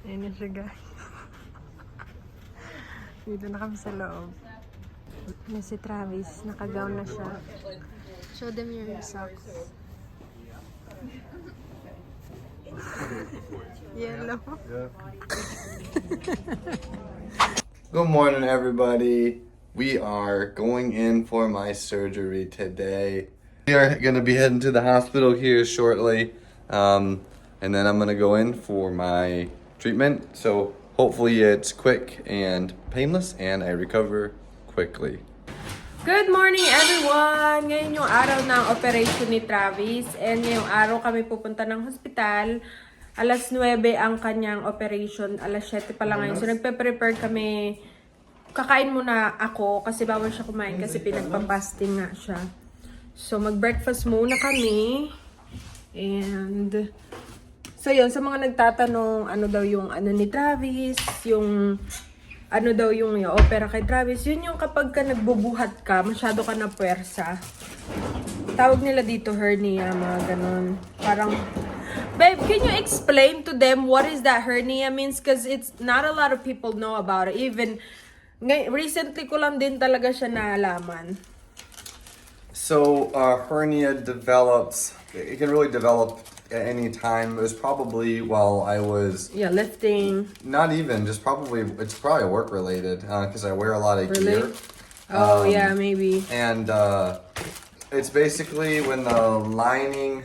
Ayan na siya, guys. Dito na kami sa loob. Na si Travis, nakagown na siya. Show them your socks. Yellow. Yeah. Good morning, everybody. We are going in for my surgery today. We are going to be heading to the hospital here shortly. And then I'm going to go in for my treatment. So hopefully it's quick and painless and I recover quickly. Good morning, everyone! Ngayon yung araw ng operation ni Travis. And ngayong araw kami pupunta ng hospital. Alas 9 ang kanyang operation. Alas 7 pa lang ngayon. So nagpe-prepare kami. Kakain muna ako kasi bawal siya kumain kasi pinagpa-fasting nga siya. So mag-breakfast muna kami. And so yun, sa mga nagtatanong ano daw yung ano ni Travis, yung ano daw yung opera kay Travis, yun yung kapag ka nagbubuhat ka, masyado ka na puwersa. Tawag nila dito hernia, mga ganon. Parang, babe, can you explain to them what is that hernia means? Because it's not a lot of people know about it. Even, recently ko lang din talaga siya naalaman. So hernia develops, it can really develop at any time. It was probably while I was lifting. Not even, just probably, it's probably work related because I wear a lot of gear. Oh, yeah, maybe. And it's basically when the lining,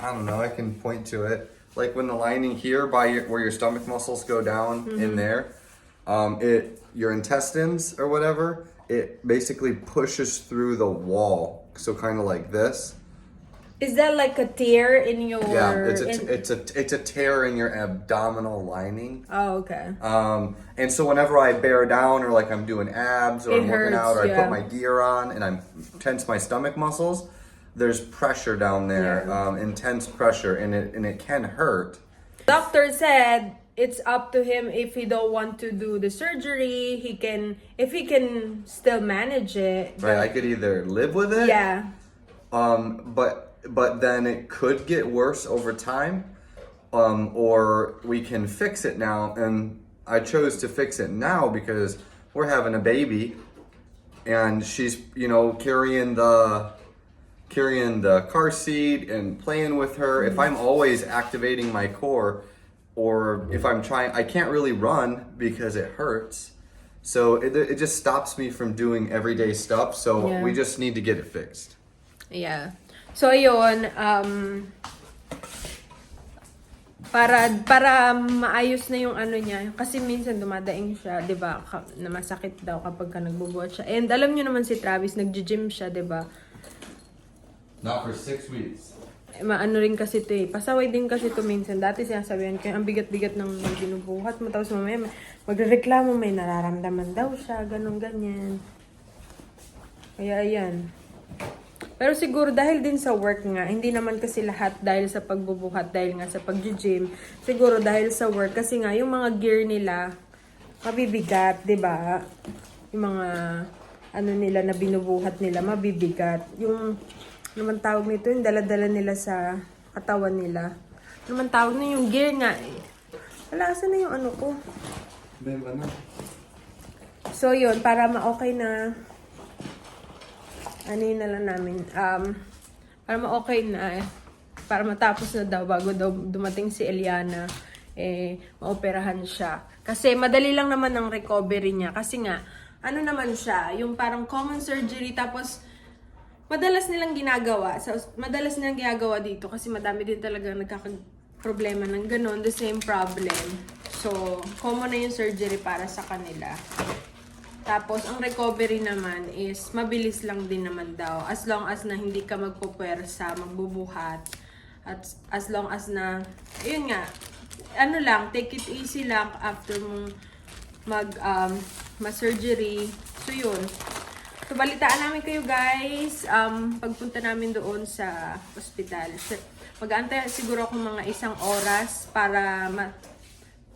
I don't know, I can point to it. Like when the lining here by where your stomach muscles go down in there, your intestines or whatever, it basically pushes through the wall. So kind of like this. Is that like a tear in your... Yeah, it's a tear in your abdominal lining. Oh, okay. And so whenever I bear down or like I'm doing abs or I'm working out or I put my yeah. gear on and I'm tense my stomach muscles, there's pressure down there, intense pressure, and it can hurt. Doctor said it's up to him if he don't want to do the surgery. If he can still manage it. Right, I could either live with it. Yeah. But then it could get worse over time, or we can fix it now. And I chose to fix it now because we're having a baby, and she's carrying the car seat and playing with her. If I'm always activating my core, or if I'm trying, I can't really run because it hurts. So it just stops me from doing everyday stuff. So we just need to get it fixed. Yeah. So ayun, para maayos na yung ano niya, kasi minsan dumadaing siya, 'di ba? Na masakit daw kapag ka nagbubuhat siya. And alam niyo naman si Travis, nagji-gym siya, 'di ba? Not for 6 weeks. Maano rin kasi ito eh. Pasaway din kasi ito minsan. Dati sinasabihan ko, ang bigat-bigat ng binubuhat mo. Tapos mamaya magreklamo, may nararamdaman daw siya. Ganun, ganyan. Kaya ayan. Pero siguro dahil din sa work nga, hindi naman kasi lahat dahil sa pagbubuhat, dahil nga sa pag-gym. Siguro dahil sa work. Kasi nga, yung mga gear nila, mabibigat, 'di ba? Yung mga ano nila na binubuhat nila, mabibigat. Yung naman tawag nito, yung dala-dala nila sa katawan nila. Naman tawag na yung gear nga eh. Wala, saan na yung ano ko? So yun, para ma-okay na, ano yun na lang namin, para ma-okay na eh, para matapos na daw bago daw dumating si Eliana, maoperahan siya. Kasi madali lang naman ang recovery niya. Kasi nga, ano naman siya, yung parang common surgery, tapos madalas nilang ginagawa dito kasi madami din talaga nagkakaproblema ng ganun, the same problem. So, common na yung surgery para sa kanila. Tapos, ang recovery naman is mabilis lang din naman daw. As long as na hindi ka magpupuwersa, magbubuhat. At as long as na, yun nga, ano lang, take it easy lang after mong ma-surgery. So, yun. So, balitaan namin kayo guys, pagpunta namin doon sa ospital. Mag-aantay siguro ako mga 1 oras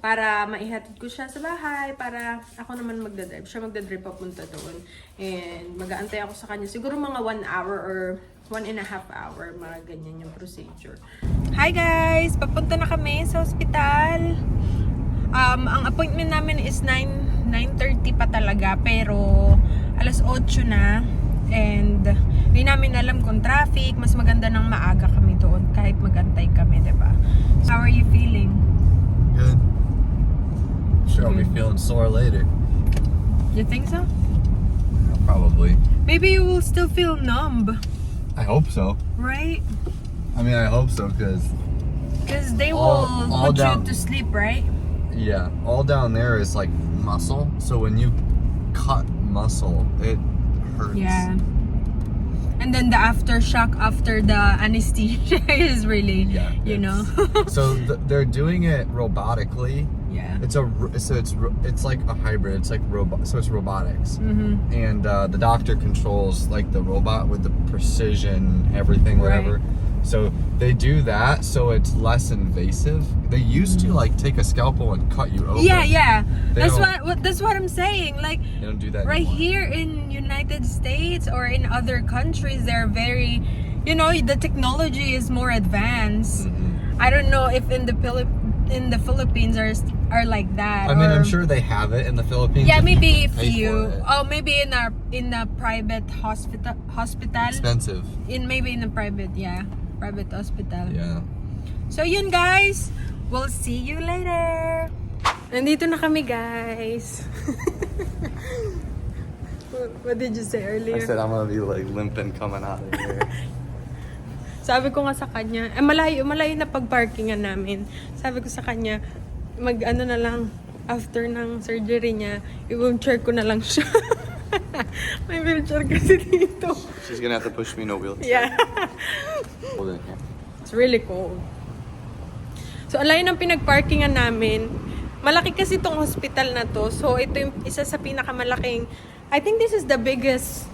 para maihatid ko siya sa bahay, para ako naman magdadrive. Siya magdadrive papunta doon. And mag-aantay ako sa kanya. Siguro mga 1 hour or 1.5 hour, mga ganyan yung procedure. Hi guys! Papunta na kami sa ospital. Ang appointment namin is 9:30 pa talaga, pero alas 8 na. And hindi namin alam kung traffic. Mas maganda nang maaga kami doon kahit magantay kami, diba? So, how are you feeling? Good. Sure, I'll be feeling sore later. You think so? Probably. Maybe you will still feel numb, I hope so. right? I mean, I hope so because Because they All- will all put down. you to sleep, right? yeah, all down there is like muscle. So when you cut muscle, it hurts. Yeah. And then the aftershock after the anesthesia is really, Yeah, you know. So they're doing it robotically. Yeah. It's like a hybrid. It's like robot. So it's robotics, Mm-hmm. and the doctor controls like the robot with the precision, everything, whatever. So they do that, so it's less invasive. They used to like take a scalpel and cut you open. Yeah. They That's don't- that's what I'm saying. Like They don't do that right anymore. here in United States or in other countries, they're very, you know, the technology is more advanced. Mhm. I don't know if in the Philippines are like that. I mean, or- I'm sure they have it in the Philippines. Yeah, if you maybe can pay few. for it. Oh, maybe in a private hospital. Expensive. Maybe in a private hospital. Yeah. So yun guys, we'll see you later. Nandito na kami guys. What did you say earlier? I said I'm gonna be like limping coming out of here. Sabi ko nga sa kanya, malayo na pagparkingan namin. Sabi ko sa kanya, ano na lang, after ng surgery niya, i-wheelchair ko na lang siya. May wheelchair kasi dito. She's gonna have to push me in a wheelchair. Yeah. Hold it here. It's really cold. So, alayo ng pinagparkingan namin. Malaki kasi itong hospital na to. So, ito yung isa sa pinakamalaking, I think this is the biggest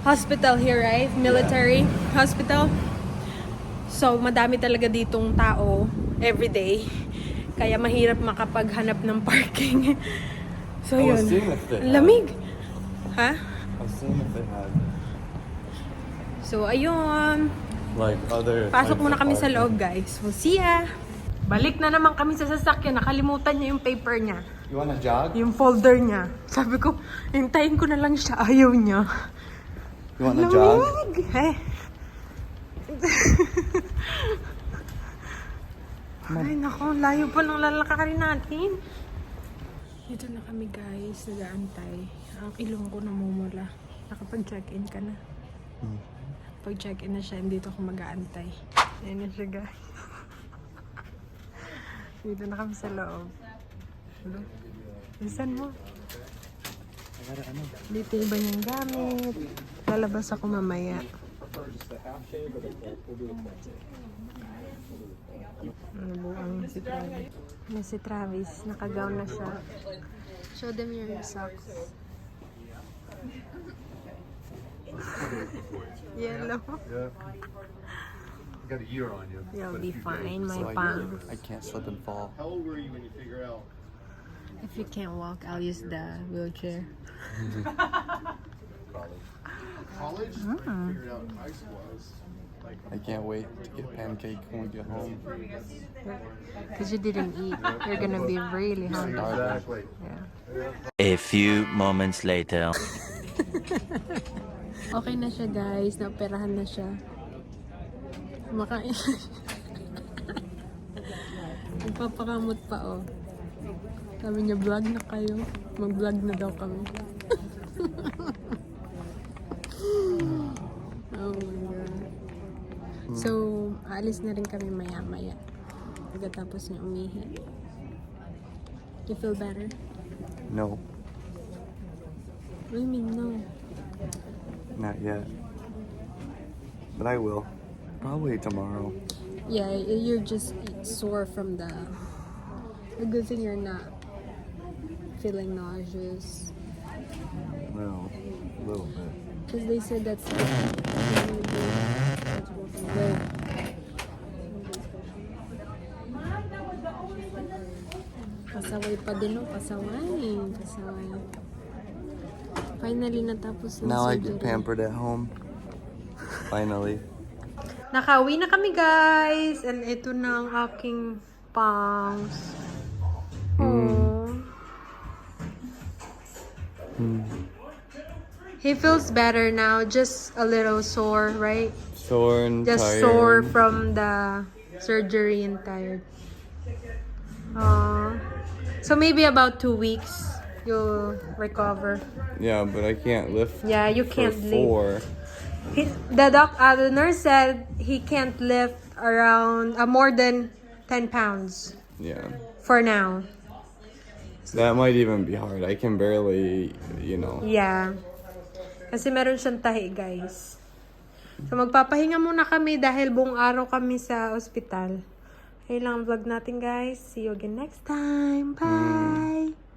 hospital here, right? Military hospital. So, madami talaga ditong tao everyday. Kaya mahirap makapaghanap ng parking. So, I was yun. seeing if they had- Lamig. Ha? I was seeing if they had So, ayun. like other. Pasok types muna of kami sa parking. loob, guys. We'll see ya. Balik na naman kami sa sasakyan. Nakalimutan niya yung paper niya. You wanna jog? Yung folder niya. Sabi ko, hintayin ko na lang siya. Ayaw niya. You wanna jog? Lamig! Eh. Ay, nako. Layo pa ng lalakarin natin. Dito na kami, guys. Nag-aantay. Ang ilong ko namumula. Nakapag-check-in ka na. Pag check-in na siya, dito ako mag-aantay. Ayan na siya, guys. Dito na kami sa loob. Hello? Lisan mo. Dito yung iba niyang gamit. Lalabas ako mamaya. Ano buang si Travis? Si Travis. Nakagown na siya. Show them your socks. Yellow. Yeah. You got a year on you. You'll but be if you fine, did, my pang. I can't slip and fall. How old were you when you figure out? If you can't walk, I'll use the wheelchair. College? You figured out high school. I was like, I can't wait to get pancake when we get home. Because you didn't eat. You're gonna be really hungry. exactly. Yeah. A few moments later. Okay na siya, guys. Naoperahan na siya. Kumakain. Nagpapakamot pa, oh. Sabi niya, vlog na kayo. Mag-vlog na daw kami. Oh my God. So, aalis na rin kami maya-maya. Pagkatapos niya umihi. You feel better? No, What do you mean, no? not yet. But I will. Probably tomorrow. Yeah, you're just sore from the good thing you're not feeling nauseous. No, a little bit. Because they said that's pasaway pa din, no? Pasaway. Pasaway. Finally, natapos na Now I surgery. get pampered at home. Finally. Nakauwi na kami, guys. And ito na ang aking pangs. Oh. He feels better now, just a little sore, right? Sore and Just tired. sore from the surgery and tired. So maybe about 2 weeks you'll recover. Yeah, but I can't lift. Yeah, you for can't lift. 4. The nurse said he can't lift around more than 10 pounds Yeah. for now. That might even be hard. I can barely, Yeah. Kasi meron siyang tahi, guys. So, magpapahinga muna kami dahil buong araw kami sa ospital. Ayun lang ang vlog natin, guys. See you again next time. Bye!